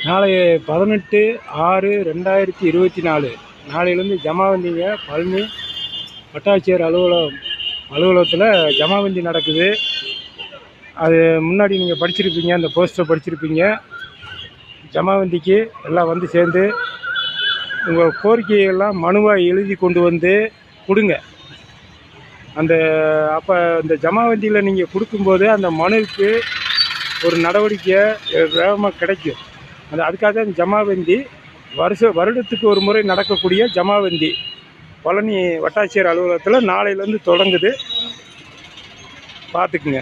நாளை 18/6/2024 நாளையிலேருந்து ஜமாவந்திங்க பழனி வட்டாட்சியர் அலுவலகத்தில் ஜமாவந்தி நடக்குது. அது முன்னாடி நீங்கள் படிச்சிருப்பீங்க, அந்த போஸ்டர் படிச்சிருப்பீங்க. ஜமாவந்திக்கு எல்லாம் வந்து சேர்ந்து உங்கள் கோரிக்கையெல்லாம் மனுவாக எழுதி கொண்டு வந்து கொடுங்க. அப்போ இந்த ஜமாவந்தியில் நீங்கள் கொடுக்கும்போது அந்த மனுவுக்கு ஒரு நடவடிக்கை வேகமாக கிடைக்கும். அதுக்காக இந்த ஜமாவந்தி வருடத்துக்கு ஒரு முறை நடக்கக்கூடிய ஜமாவந்தி பழனி வட்டாட்சியர் அலுவலகத்தில் நாளையிலேருந்து தொடங்குது. பார்த்துக்குங்க.